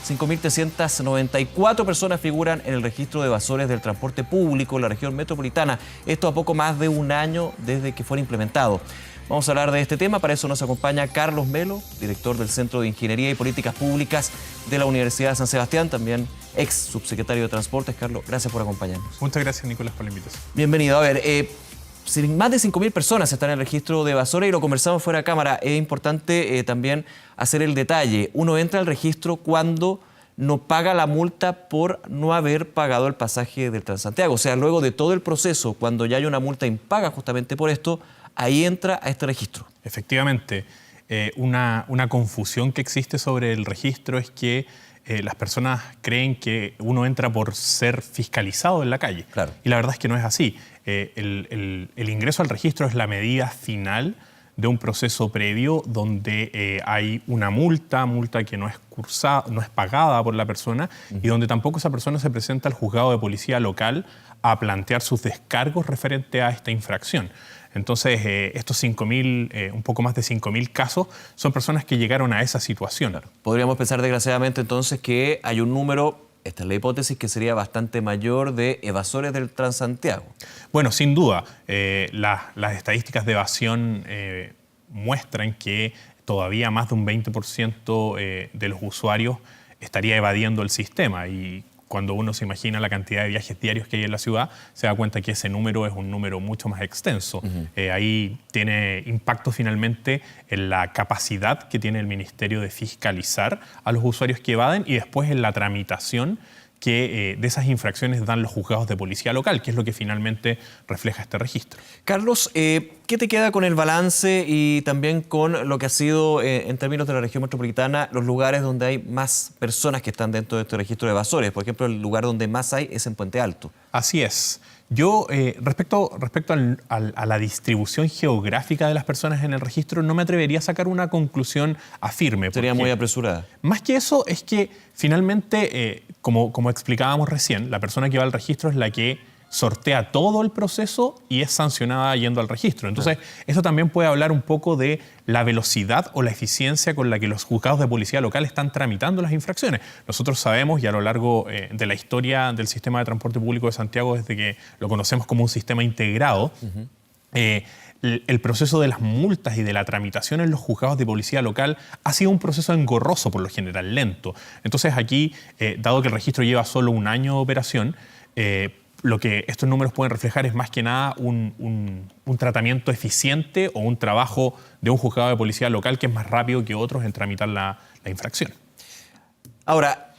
5.394 personas figuran en el registro de evasores del transporte público en la región metropolitana. Esto a poco más de un año desde que fuera implementado. Vamos a hablar de este tema, para eso nos acompaña Carlos Melo, director del Centro de Ingeniería y Políticas Públicas de la Universidad de San Sebastián, también ex subsecretario de Transportes. Carlos, gracias por acompañarnos. Muchas gracias, Nicolás, por la invitación. Bienvenido. A ver, más de 5.000 personas están en el registro de evasores y lo conversamos fuera de cámara. Es importante también hacer el detalle. Uno entra al registro cuando no paga la multa por no haber pagado el pasaje del Transantiago. O sea, luego de todo el proceso, cuando ya hay una multa impaga justamente por esto, ahí entra a este registro. Efectivamente, una confusión que existe sobre el registro es que las personas creen que uno entra por ser fiscalizado en la calle. Claro. Y la verdad es que no es así. El ingreso al registro es la medida final de un proceso previo donde hay una multa que no es cursada, no es pagada por la persona y donde tampoco esa persona se presenta al juzgado de policía local a plantear sus descargos referente a esta infracción. Entonces, estos 5.000, un poco más de 5.000 casos, son personas que llegaron a esa situación. Claro. Podríamos pensar desgraciadamente entonces que hay un número, esta es la hipótesis, que sería bastante mayor de evasores del Transantiago. Bueno, sin duda, las estadísticas de evasión muestran que todavía más de un 20% de los usuarios estaría evadiendo el sistema y cuando uno se imagina la cantidad de viajes diarios que hay en la ciudad, se da cuenta que ese número es un número mucho más extenso. Ahí tiene impacto finalmente en la capacidad que tiene el Ministerio de fiscalizar a los usuarios que evaden y después en la tramitación que de esas infracciones dan los juzgados de policía local, que es lo que finalmente refleja este registro. Carlos, ¿qué te queda con el balance y también con lo que ha sido, en términos de la región metropolitana, los lugares donde hay más personas que están dentro de este registro de evasores? Por ejemplo, el lugar donde más hay es en Puente Alto. Así es. Yo, respecto a la distribución geográfica de las personas en el registro, no me atrevería a sacar una conclusión firme. Sería muy apresurada. Más que eso, es que finalmente, como explicábamos recién, la persona que va al registro es la que sortea todo el proceso y es sancionada yendo al registro. Entonces, eso también puede hablar un poco de la velocidad o la eficiencia con la que los juzgados de policía local están tramitando las infracciones. Nosotros sabemos, y a lo largo de la historia del sistema de transporte público de Santiago, desde que lo conocemos como un sistema integrado, el proceso de las multas y de la tramitación en los juzgados de policía local ha sido un proceso engorroso, por lo general lento. Entonces aquí, dado que el registro lleva solo un año de operación, lo que estos números pueden reflejar es más que nada un tratamiento eficiente o un trabajo de un juzgado de policía local que es más rápido que otros en tramitar la infracción. Ahora,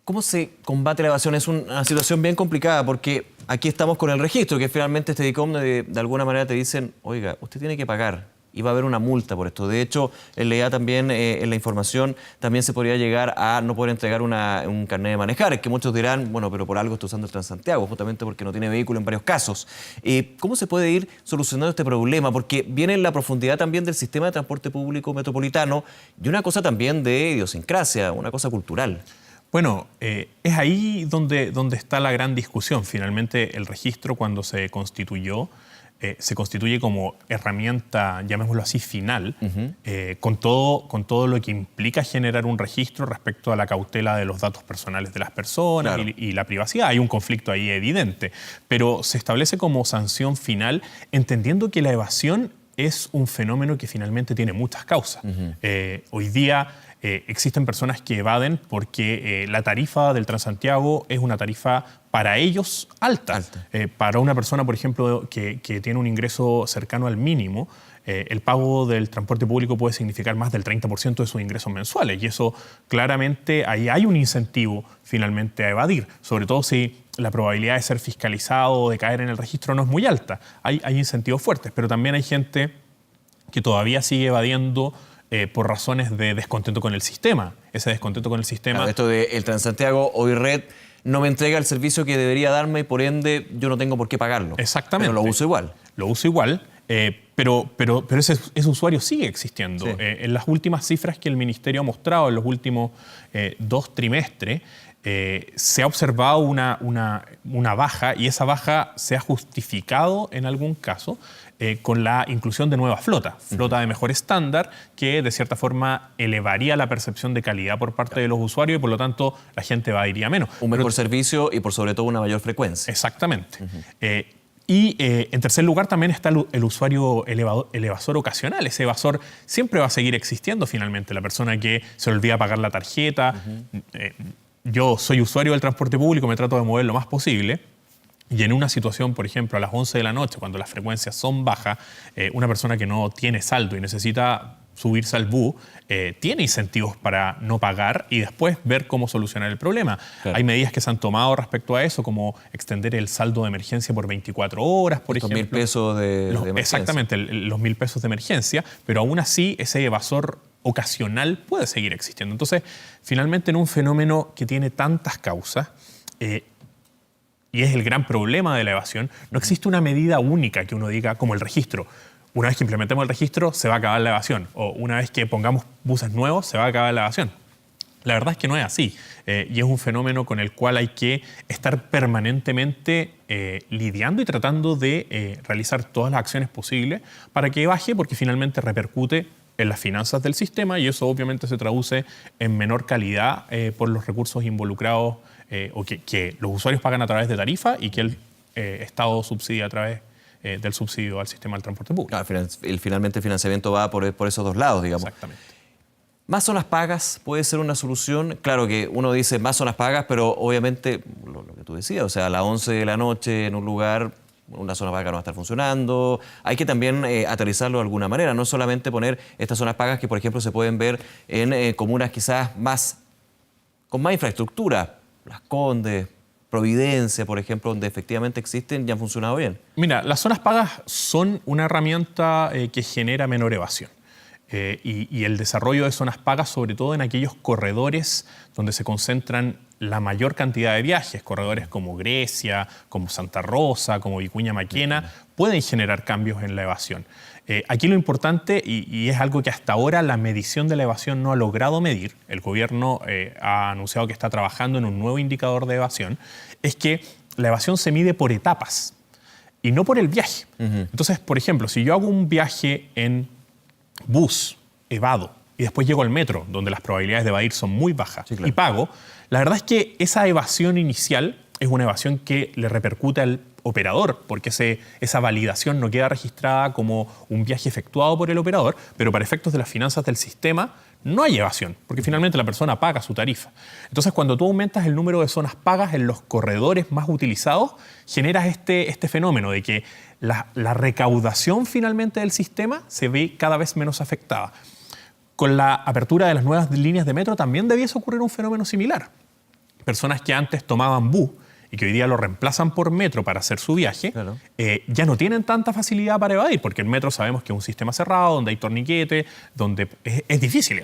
¿cómo se combate la evasión? Es una situación bien complicada porque aquí estamos con el registro, que finalmente este DICOM de alguna manera te dicen, oiga, usted tiene que pagar y va a haber una multa por esto. De hecho, leía también en la información, también se podría llegar a no poder entregar un carnet de manejar, que muchos dirán, bueno, pero por algo está usando el Transantiago, justamente porque no tiene vehículo en varios casos. ¿Cómo se puede ir solucionando este problema? Porque viene en la profundidad también del sistema de transporte público metropolitano y una cosa también de idiosincrasia, una cosa cultural. Bueno, es ahí donde está la gran discusión. Finalmente, el registro, cuando se constituye como herramienta, llamémoslo así, final, con todo lo que implica generar un registro respecto a la cautela de los datos personales de las personas. Claro. y la privacidad. Hay un conflicto ahí evidente, pero se establece como sanción final, entendiendo que la evasión es un fenómeno que finalmente tiene muchas causas. Hoy día existen personas que evaden porque la tarifa del Transantiago es una tarifa para ellos alta. Para una persona, por ejemplo, que tiene un ingreso cercano al mínimo, el pago del transporte público puede significar más del 30% de sus ingresos mensuales. Y eso claramente, ahí hay un incentivo finalmente a evadir, sobre todo si la probabilidad de ser fiscalizado o de caer en el registro no es muy alta. Hay incentivos fuertes, pero también hay gente que todavía sigue evadiendo por razones de descontento con el sistema. Ese descontento con el sistema... Claro, esto de el Transantiago o Red no me entrega el servicio que debería darme y por ende yo no tengo por qué pagarlo. Exactamente. Pero lo uso igual. Lo uso igual, pero ese usuario sigue existiendo. Sí. En las últimas cifras que el Ministerio ha mostrado en los últimos 2 trimestres, se ha observado una baja, y esa baja se ha justificado en algún caso con la inclusión de nueva flota de mejor estándar, que de cierta forma elevaría la percepción de calidad por parte de los usuarios y por lo tanto la gente iría menos. Un mejor servicio y por sobre todo una mayor frecuencia. Exactamente. En tercer lugar también está el usuario evasor ocasional. Ese evasor siempre va a seguir existiendo finalmente. La persona que se le olvida pagar la tarjeta. Yo soy usuario del transporte público, me trato de mover lo más posible. Y en una situación, por ejemplo, a las 11 de la noche, cuando las frecuencias son bajas, una persona que no tiene saldo y necesita subirse al bus, tiene incentivos para no pagar y después ver cómo solucionar el problema. Claro. Hay medidas que se han tomado respecto a eso, como extender el saldo de emergencia por 24 horas, por ejemplo. 1.000 pesos de emergencia. Exactamente, los 1.000 pesos de emergencia, pero aún así ese evasor ocasional puede seguir existiendo. Entonces, finalmente en un fenómeno que tiene tantas causas, y es el gran problema de la evasión, no existe una medida única que uno diga, como el registro. Una vez que implementemos el registro, se va a acabar la evasión. O una vez que pongamos buses nuevos, se va a acabar la evasión. La verdad es que no es así. Y es un fenómeno con el cual hay que estar permanentemente lidiando y tratando de realizar todas las acciones posibles para que baje, porque finalmente repercute en las finanzas del sistema y eso obviamente se traduce en menor calidad por los recursos involucrados o que los usuarios pagan a través de tarifa y que el Estado subsidia a través del subsidio al sistema del transporte público. Claro, finalmente el financiamiento va por esos dos lados, digamos. Exactamente. ¿Más zonas pagas puede ser una solución? Claro que uno dice más zonas pagas, pero obviamente lo que tú decías, o sea, a las 11 de la noche en un lugar, una zona paga no va a estar funcionando. Hay que también aterrizarlo de alguna manera, no solamente poner estas zonas pagas que, por ejemplo, se pueden ver en comunas quizás con más infraestructura, Las Condes, Providencia, por ejemplo, donde efectivamente existen y han funcionado bien. Mira, las zonas pagas son una herramienta que genera menor evasión. Y el desarrollo de zonas pagas, sobre todo en aquellos corredores donde se concentran la mayor cantidad de viajes, corredores como Grecia, como Santa Rosa, como Vicuña Maquena, pueden generar cambios en la evasión. Aquí lo importante, y es algo que hasta ahora la medición de la evasión no ha logrado medir, el gobierno ha anunciado que está trabajando en un nuevo indicador de evasión, es que la evasión se mide por etapas y no por el viaje. Entonces, por ejemplo, si yo hago un viaje en bus, evado, y después llego al metro, donde las probabilidades de evadir son muy bajas, sí, claro, y pago, la verdad es que esa evasión inicial es una evasión que le repercute al operador, porque esa validación no queda registrada como un viaje efectuado por el operador, pero para efectos de las finanzas del sistema no hay evasión, porque finalmente la persona paga su tarifa. Entonces, cuando tú aumentas el número de zonas pagas en los corredores más utilizados, generas este fenómeno de que la recaudación finalmente del sistema se ve cada vez menos afectada. Con la apertura de las nuevas líneas de metro también debiese ocurrir un fenómeno similar. Personas que antes tomaban bus y que hoy día lo reemplazan por metro para hacer su viaje, claro, ya no tienen tanta facilidad para evadir, porque el metro sabemos que es un sistema cerrado, donde hay torniquete, donde es difícil.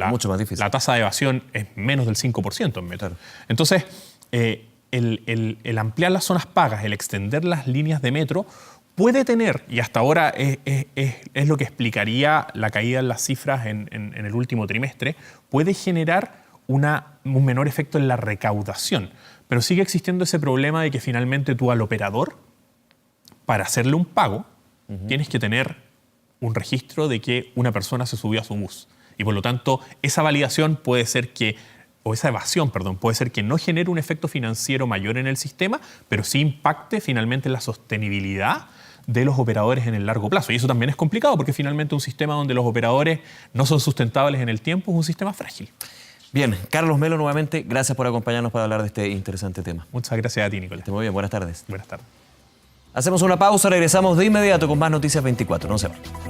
Mucho más difícil. La tasa de evasión es menos del 5% en metro. Claro. Entonces, el ampliar las zonas pagas, el extender las líneas de metro, puede tener, y hasta ahora es lo que explicaría la caída en las cifras en el último trimestre, puede generar un menor efecto en la recaudación. Pero sigue existiendo ese problema de que finalmente tú al operador, para hacerle un pago, tienes que tener un registro de que una persona se subió a su bus. Y por lo tanto, esa validación puede ser que, o esa evasión, perdón, puede ser que no genere un efecto financiero mayor en el sistema, pero sí impacte finalmente en la sostenibilidad de los operadores en el largo plazo. Y eso también es complicado, porque finalmente un sistema donde los operadores no son sustentables en el tiempo es un sistema frágil. Bien, Carlos Melo, nuevamente, gracias por acompañarnos para hablar de este interesante tema. Muchas gracias a ti, Nicolás. Muy bien, buenas tardes. Buenas tardes. Hacemos una pausa, regresamos de inmediato con más Noticias 24. No se vayan.